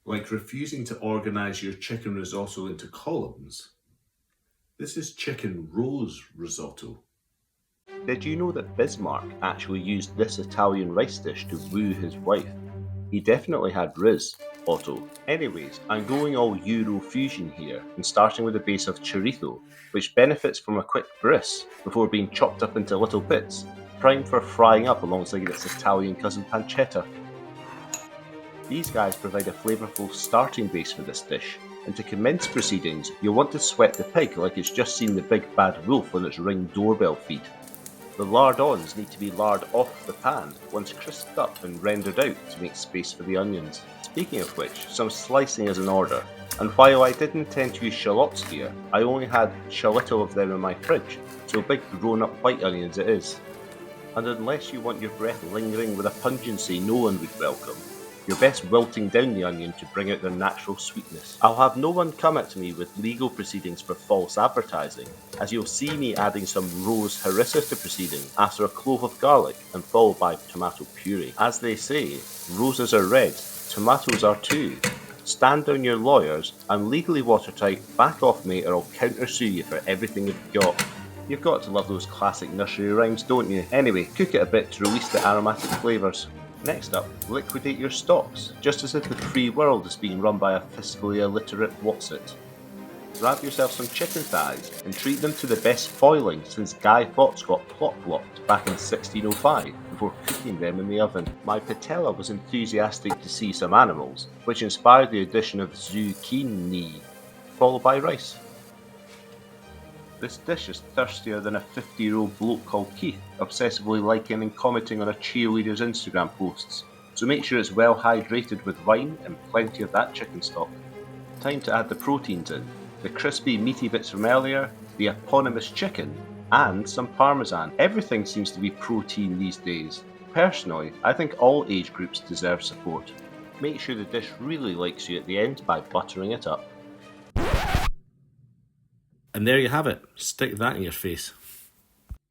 Like refusing to organise your chicken risotto into columns. This is chicken rose risotto. Did you know that Bismarck actually used this Italian rice dish to woo his wife? He definitely had Otto. Anyways, I'm going all Euro fusion here and starting with the base of chorizo, which benefits from a quick bris before being chopped up into little bits, primed for frying up alongside its Italian cousin pancetta. These guys provide a flavourful starting base for this dish, and to commence proceedings, you'll want to sweat the pig like it's just seen the big bad wolf on its ring doorbell feed. The lard-ons need to be lard off the pan once crisped up and rendered out to make space for the onions. Speaking of which, some slicing is in order, and while I did intend to use shallots here, I only had a little of them in my fridge, so big grown-up white onions it is. And unless you want your breath lingering with a pungency no one would welcome, you're best wilting down the onion to bring out their natural sweetness. I'll have no one come at me with legal proceedings for false advertising, as you'll see me adding some rose harissa to proceedings after a clove of garlic and followed by tomato puree. As they say, roses are red, tomatoes are too. Stand down your lawyers, I'm legally watertight, back off mate or I'll countersue you for everything you've got. You've got to love those classic nursery rhymes, don't you? Anyway, cook it a bit to release the aromatic flavours. Next up, liquidate your stocks, just as if the free world is being run by a fiscally illiterate whatsit. Grab yourself some chicken thighs and treat them to the best foiling since Guy Fawkes got plot-blocked back in 1605 before cooking them in the oven. My patella was enthusiastic to see some animals, which inspired the addition of zucchini, followed by rice. This dish is thirstier than a 50-year-old bloke called Keith, obsessively liking and commenting on a cheerleader's Instagram posts, so make sure it's well hydrated with wine and plenty of that chicken stock. Time to add the proteins in, the crispy meaty bits from earlier, the eponymous chicken, and some Parmesan. Everything seems to be protein these days. Personally, I think all age groups deserve support. Make sure the dish really likes you at the end by buttering it up. And there you have it. Stick that in your face.